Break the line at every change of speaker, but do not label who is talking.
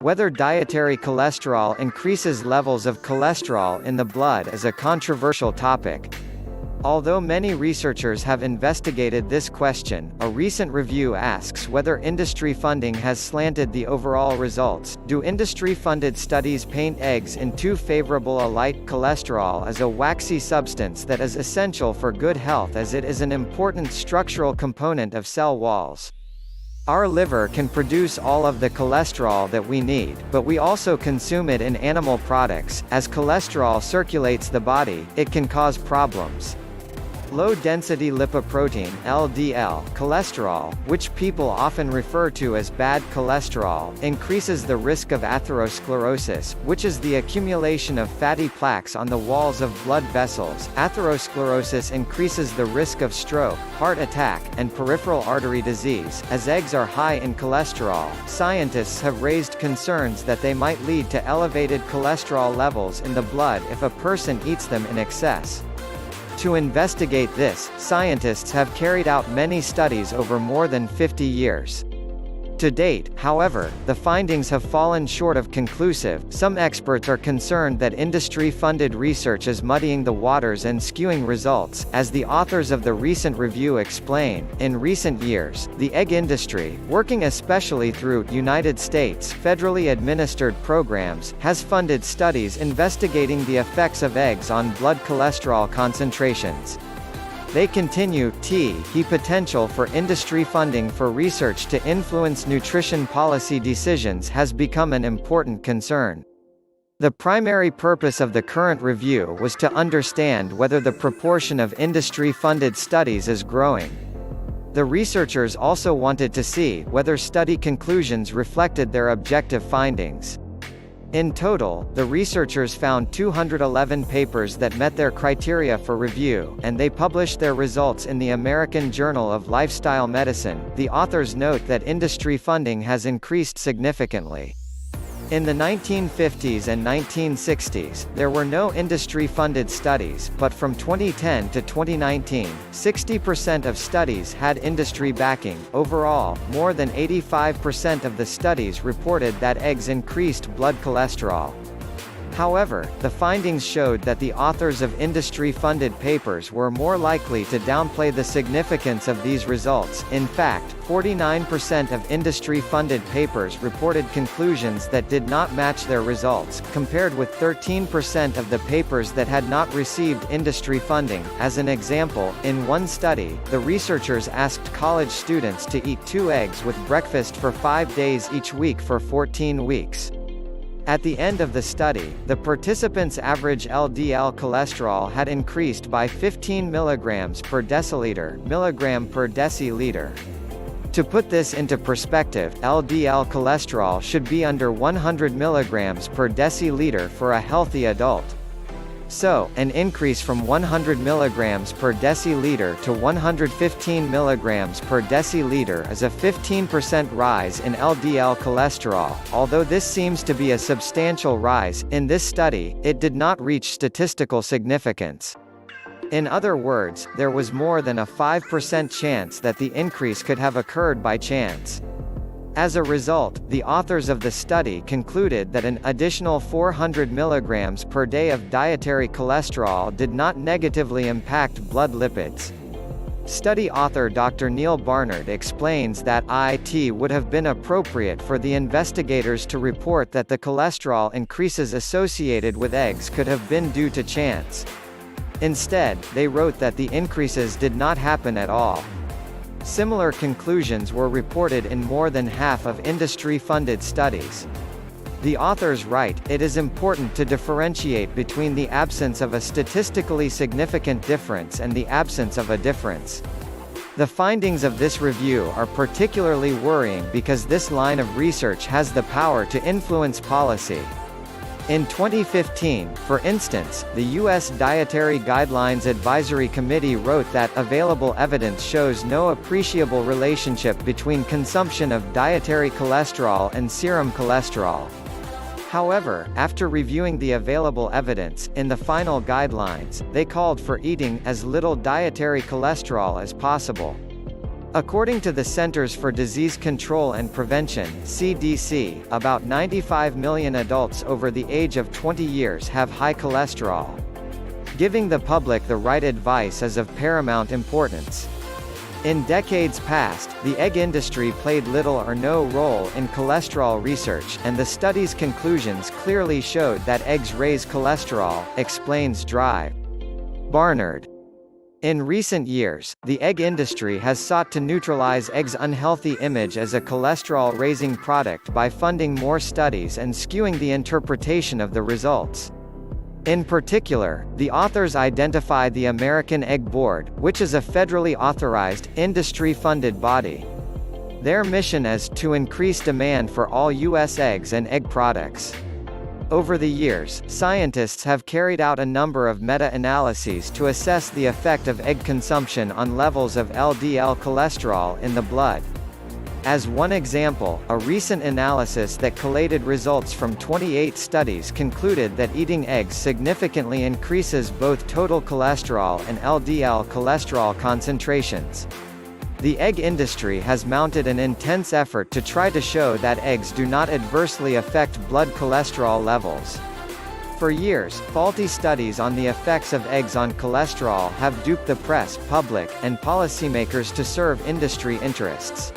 Whether dietary cholesterol increases levels of cholesterol in the blood is a controversial topic. Although many researchers have investigated this question, a recent review asks whether industry funding has slanted the overall results. Do industry-funded studies paint eggs in too favorable a light? Cholesterol is a waxy substance that is essential for good health as it is an important structural component of cell walls. Our liver can produce all of the cholesterol that we need, but we also consume it in animal products. As cholesterol circulates the body, it can cause problems. Low-density lipoprotein (LDL) cholesterol, which people often refer to as bad cholesterol, increases the risk of atherosclerosis, which is the accumulation of fatty plaques on the walls of blood vessels. Atherosclerosis increases the risk of stroke, heart attack, and peripheral artery disease. As eggs are high in cholesterol, scientists have raised concerns that they might lead to elevated cholesterol levels in the blood if a person eats them in excess. To investigate this, scientists have carried out many studies over more than 50 years. To date, however, the findings have fallen short of conclusive. Some experts are concerned that industry-funded research is muddying the waters and skewing results. As the authors of the recent review explain, in recent years, the egg industry, working especially through United States federally administered programs, has funded studies investigating the effects of eggs on blood cholesterol concentrations. They continue, the potential for industry funding for research to influence nutrition policy decisions has become an important concern. The primary purpose of the current review was to understand whether the proportion of industry-funded studies is growing. The researchers also wanted to see whether study conclusions reflected their objective findings. In total, the researchers found 211 papers that met their criteria for review, and they published their results in the American Journal of Lifestyle Medicine. The authors note that industry funding has increased significantly. In the 1950s and 1960s, there were no industry-funded studies, but from 2010 to 2019, 60% of studies had industry backing. Overall, more than 85% of the studies reported that eggs increased blood cholesterol. However, the findings showed that the authors of industry-funded papers were more likely to downplay the significance of these results. In fact, 49% of industry-funded papers reported conclusions that did not match their results, compared with 13% of the papers that had not received industry funding. As an example, in one study, the researchers asked college students to eat 2 eggs with breakfast for 5 days each week for 14 weeks. At the end of the study, the participants' average LDL cholesterol had increased by 15 mg per deciliter, milligram per deciliter. To put this into perspective, LDL cholesterol should be under 100 mg per deciliter for a healthy adult. So, an increase from 100 mg per deciliter to 115 mg per deciliter is a 15% rise in LDL cholesterol. Although this seems to be a substantial rise, in this study, it did not reach statistical significance. In other words, there was more than a 5% chance that the increase could have occurred by chance. As a result, the authors of the study concluded that an additional 400 mg per day of dietary cholesterol did not negatively impact blood lipids. Study author Dr. Neil Barnard explains that it would have been appropriate for the investigators to report that the cholesterol increases associated with eggs could have been due to chance. Instead, they wrote that the increases did not happen at all. Similar conclusions were reported in more than half of industry-funded studies. The authors write, "It is important to differentiate between the absence of a statistically significant difference and the absence of a difference." The findings of this review are particularly worrying because this line of research has the power to influence policy. In 2015, for instance, the U.S. Dietary Guidelines Advisory Committee wrote that available evidence shows no appreciable relationship between consumption of dietary cholesterol and serum cholesterol. However, after reviewing the available evidence, in the final guidelines, they called for eating as little dietary cholesterol as possible. According to the Centers for Disease Control and Prevention (CDC), about 95 million adults over the age of 20 years have high cholesterol. Giving the public the right advice is of paramount importance. In decades past, the egg industry played little or no role in cholesterol research, and the study's conclusions clearly showed that eggs raise cholesterol, explains Dry. Barnard. In recent years, the egg industry has sought to neutralize eggs' unhealthy image as a cholesterol-raising product by funding more studies and skewing the interpretation of the results. In particular, the authors identify the American Egg Board, which is a federally authorized, industry-funded body. Their mission is to increase demand for all U.S. eggs and egg products. Over the years, scientists have carried out a number of meta-analyses to assess the effect of egg consumption on levels of LDL cholesterol in the blood. As one example, a recent analysis that collated results from 28 studies concluded that eating eggs significantly increases both total cholesterol and LDL cholesterol concentrations. The egg industry has mounted an intense effort to try to show that eggs do not adversely affect blood cholesterol levels. For years, faulty studies on the effects of eggs on cholesterol have duped the press, public, and policymakers to serve industry interests.